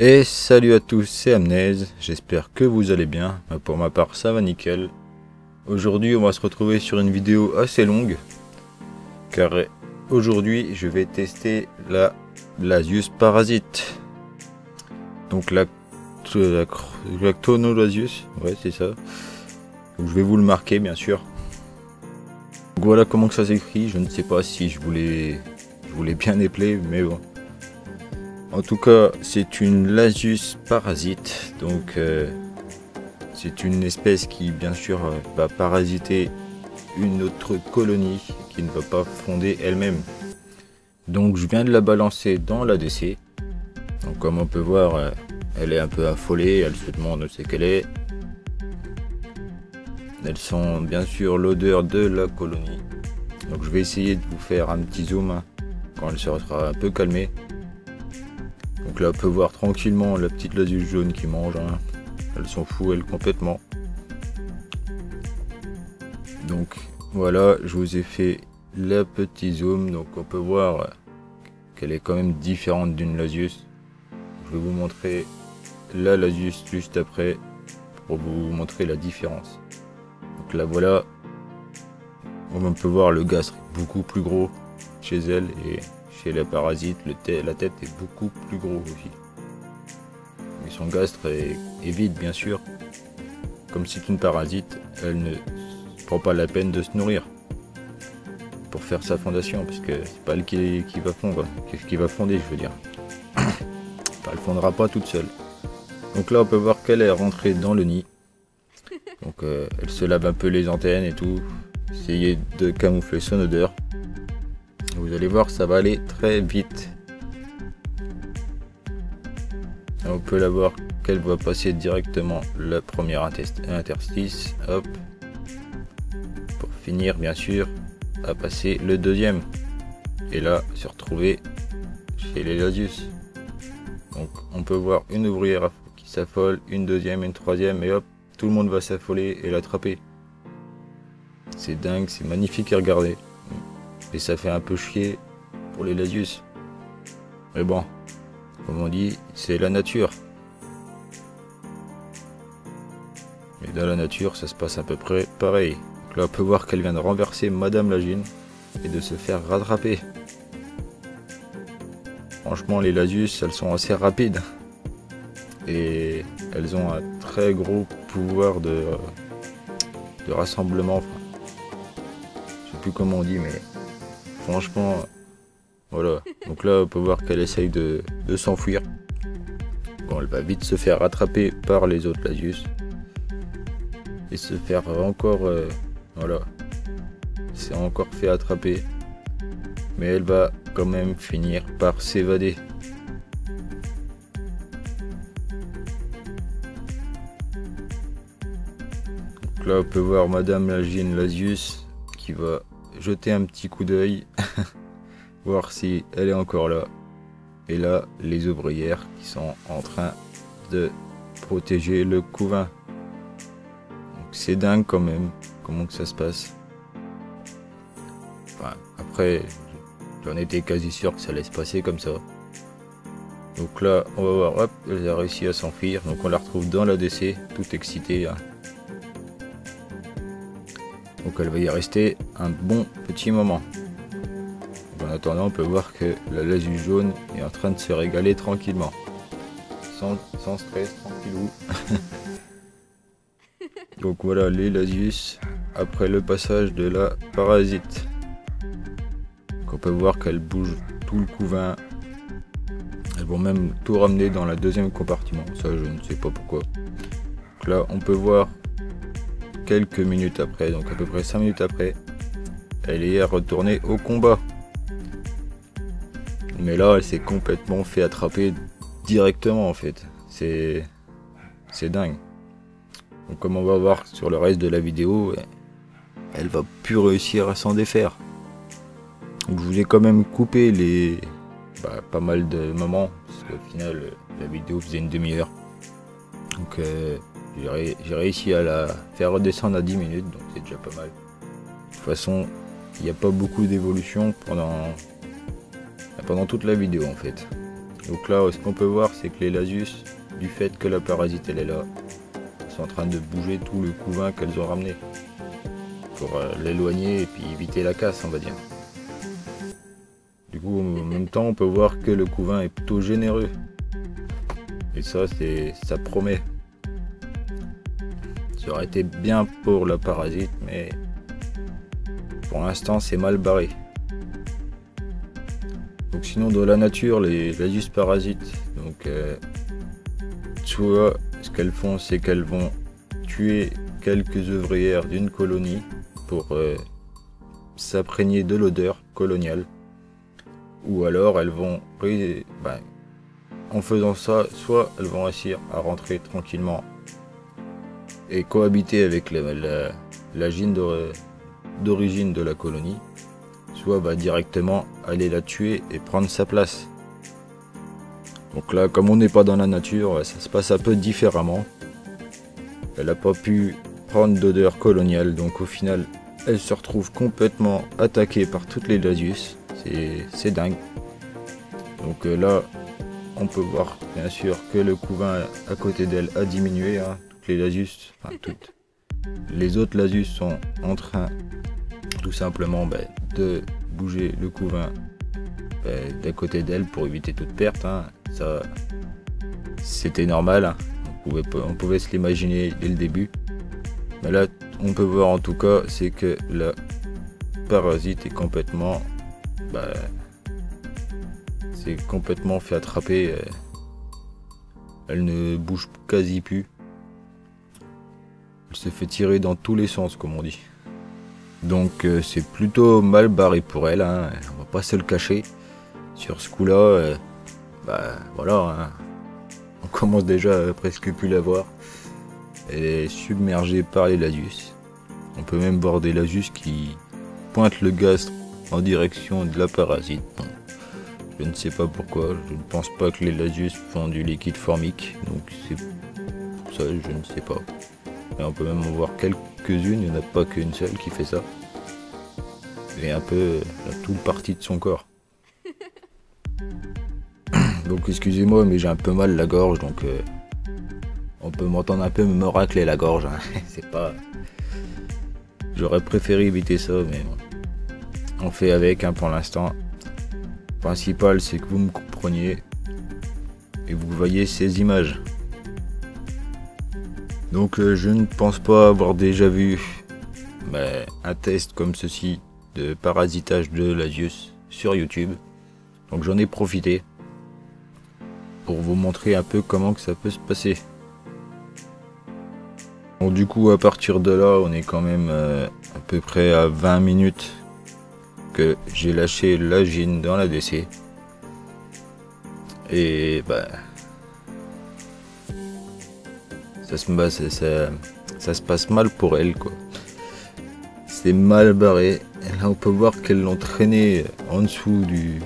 Et salut à tous, c'est Amnèse, j'espère que vous allez bien. Pour ma part, ça va nickel. Aujourd'hui, on va se retrouver sur une vidéo assez longue, car aujourd'hui, je vais tester la Lasius Parasite. Donc la Clonolasius, ouais c'est ça. Donc, je vais vous le marquer bien sûr. Donc voilà comment que ça s'écrit, je ne sais pas si je voulais bien épeler, mais bon. En tout cas, c'est une Lasius Parasite, donc c'est une espèce qui bien sûr va parasiter une autre colonie qui ne va pas fonder elle-même. Donc je viens de la balancer dans l'ADC. Donc comme on peut voir, elle est un peu affolée, elle se demande où c'est qu'elle est. Elles sent bien sûr l'odeur de la colonie. Donc je vais essayer de vous faire un petit zoom quand elle sera un peu calmée. Donc là on peut voir tranquillement la petite Lasius jaune qui mange. Elle s'en fout elle complètement. Donc voilà, je vous ai fait le petit zoom. Donc on peut voir qu'elle est quand même différente d'une Lasius. Je vais vous montrer la Lasius juste après pour vous montrer la différence. Donc là voilà, on peut voir le gastre est beaucoup plus gros chez elle et chez la parasite la tête est beaucoup plus gros aussi. Et son gastre est vide bien sûr. Comme c'est une parasite, elle ne prend pas la peine de se nourrir pour faire sa fondation, parce que c'est pas elle qui va fondre, qui va fonder je veux dire. Enfin, elle fondra pas toute seule. Donc là on peut voir qu'elle est rentrée dans le nid. Donc elle se lave un peu les antennes et tout, essayer de camoufler son odeur. Vous allez voir, ça va aller très vite. Et on peut la voir qu'elle va passer directement le premier interstice, hop, pour finir bien sûr à passer le deuxième. Et là se retrouver chez les Lasius. Donc on peut voir une ouvrière qui s'affole, une deuxième, une troisième, et hop, tout le monde va s'affoler et l'attraper. C'est dingue, c'est magnifique à regarder. Et ça fait un peu chier pour les Lasius. Mais bon, comme on dit, c'est la nature. Mais dans la nature, ça se passe à peu près pareil. Donc là, on peut voir qu'elle vient de renverser Madame Lagine et de se faire rattraper. Franchement, les Lasius, elles sont assez rapides. Et elles ont un très gros pouvoir de rassemblement. Enfin, je sais plus comment on dit, mais franchement, voilà. Donc là, on peut voir qu'elle essaye de s'enfuir. Bon, elle va vite se faire rattraper par les autres Lasius. Et se faire encore, voilà. C'est encore fait attraper. Mais elle va quand même finir par s'évader. Donc là, on peut voir Madame Lagine Lasius qui va jeter un petit coup d'œil, voir si elle est encore là. Et là, les ouvrières qui sont en train de protéger le couvain. Donc c'est dingue quand même, comment que ça se passe. Enfin, après, j'en étais quasi sûr que ça allait se passer comme ça. Donc là, on va voir, hop, elle a réussi à s'enfuir. Donc on la retrouve dans l'ADC, toute excitée. Donc elle va y rester un bon petit moment. En attendant, on peut voir que la Lasius jaune est en train de se régaler tranquillement. Sans stress, tranquillou. Donc voilà les Lasius après le passage de la parasite. Donc on peut voir qu'elles bougent tout le couvain. Elles vont même tout ramener dans la deuxième compartiment. Ça, je ne sais pas pourquoi. Donc là, on peut voir quelques minutes après, donc à peu près 5 minutes après, elle est retournée au combat. Mais là, elle s'est complètement fait attraper directement en fait. C'est dingue. Donc comme on va voir sur le reste de la vidéo, elle va plus réussir à s'en défaire. Donc je vous ai quand même coupé pas mal de moments, parce qu'au final la vidéo faisait une demi-heure. Donc j'ai réussi à la faire redescendre à 10 minutes, donc c'est déjà pas mal. De toute façon, il n'y a pas beaucoup d'évolution pendant toute la vidéo en fait. Donc là, ce qu'on peut voir, c'est que les Lasius, du fait que la parasite elle est là, sont en train de bouger tout le couvain qu'elles ont ramené pour l'éloigner et puis éviter la casse, on va dire. Du coup, en même temps, on peut voir que le couvain est plutôt généreux. Et ça promet. Ça aurait été bien pour la parasite, mais pour l'instant, c'est mal barré. Donc sinon, dans la nature, les Lasius parasites, donc soit ce qu'elles font, c'est qu'elles vont tuer quelques ouvrières d'une colonie pour s'imprégner de l'odeur coloniale. Ou alors elles vont, en faisant ça, soit elles vont réussir à rentrer tranquillement et cohabiter avec la gine d'origine de la colonie, soit directement aller la tuer et prendre sa place. Donc là, comme on n'est pas dans la nature, ça se passe un peu différemment. Elle n'a pas pu prendre d'odeur coloniale, donc au final, elle se retrouve complètement attaquée par toutes les Lasius. C'est dingue. Donc là, on peut voir bien sûr que le couvain à côté d'elle a diminué. Toutes les Lasius, toutes les autres Lasius sont en train tout simplement de bouger le couvain d'à côté d'elle pour éviter toute perte. Ça, c'était normal. On pouvait se l'imaginer dès le début. Mais là, on peut voir en tout cas, c'est que la parasite est complètement fait attraper. Elle ne bouge quasi plus. Elle se fait tirer dans tous les sens, comme on dit. Donc c'est plutôt mal barré pour elle, on va pas se le cacher. Sur ce coup là, voilà, on commence déjà à presque plus la voir. Elle est submergée par les Lasius. On peut même voir des Lasius qui pointent le gaz en direction de la parasite. Bon, je ne sais pas pourquoi, je ne pense pas que les Lasius font du liquide formique, donc c'est pour ça, je ne sais pas. Et on peut même en voir quelques-unes, il n'y en a pas qu'une seule qui fait ça. Et un peu tout le parti de son corps. Donc excusez-moi, mais j'ai un peu mal la gorge, donc on peut m'entendre un peu me racler la gorge. C'est pas... J'aurais préféré éviter ça, mais bon. On fait avec pour l'instant. Le principal, c'est que vous me compreniez et vous voyez ces images. Donc je ne pense pas avoir déjà vu un test comme ceci de parasitage de Lasius sur YouTube. Donc j'en ai profité pour vous montrer un peu comment que ça peut se passer. Donc du coup, à partir de là, on est quand même à peu près à 20 minutes que j'ai lâché la gine dans la DC. Et ça se passe mal pour elle, quoi. C'est mal barré. Et là, on peut voir qu'elles l'ont traîné en dessous du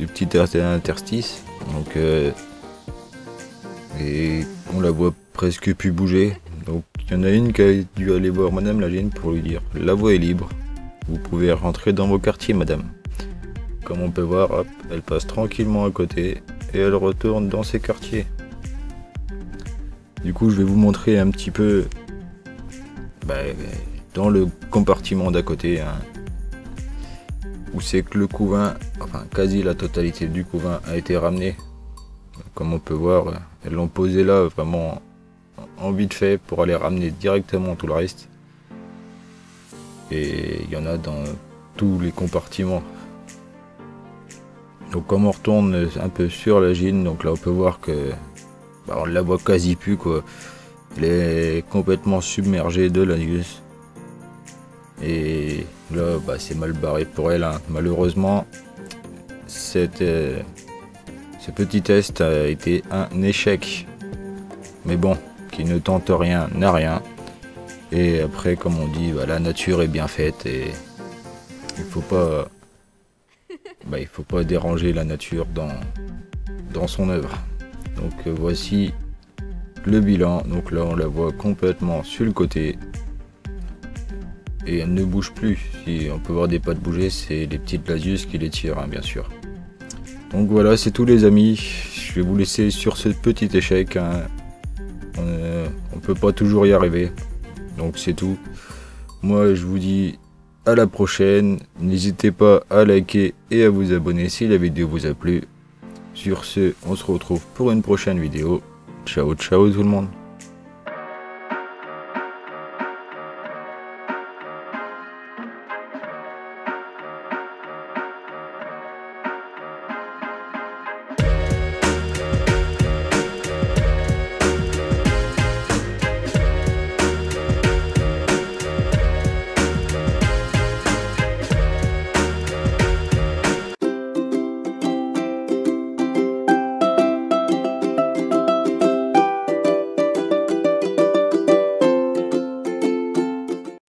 petit interstice. Donc, et on la voit presque plus bouger. Donc, il y en a une qui a dû aller voir Madame la gine pour lui dire « La voie est libre. Vous pouvez rentrer dans vos quartiers, madame. » Comme on peut voir, hop, elle passe tranquillement à côté et elle retourne dans ses quartiers. Du coup, je vais vous montrer un petit peu dans le compartiment d'à côté, où c'est que le couvain, enfin quasi la totalité du couvain a été ramené. Comme on peut voir, elles l'ont posé là vraiment en vite fait pour aller ramener directement tout le reste. Et il y en a dans tous les compartiments. Donc comme on retourne un peu sur la gine, donc là on peut voir que on la voit quasi plus, quoi. Elle est complètement submergée de Lasius. Et là c'est mal barré pour elle, Malheureusement ce petit test a été un échec. Mais bon, qui ne tente rien n'a rien. Et après, comme on dit, la nature est bien faite et il faut pas déranger la nature dans son œuvre. Donc voici le bilan. Donc là, on la voit complètement sur le côté et elle ne bouge plus. Si on peut voir des pattes bouger, c'est les petites Lasius qui les tirent, bien sûr. Donc voilà, c'est tout les amis. Je vais vous laisser sur ce petit échec. Hein. On peut pas toujours y arriver. Donc c'est tout. Moi je vous dis à la prochaine. N'hésitez pas à liker et à vous abonner si la vidéo vous a plu. Sur ce, on se retrouve pour une prochaine vidéo. Ciao ciao tout le monde.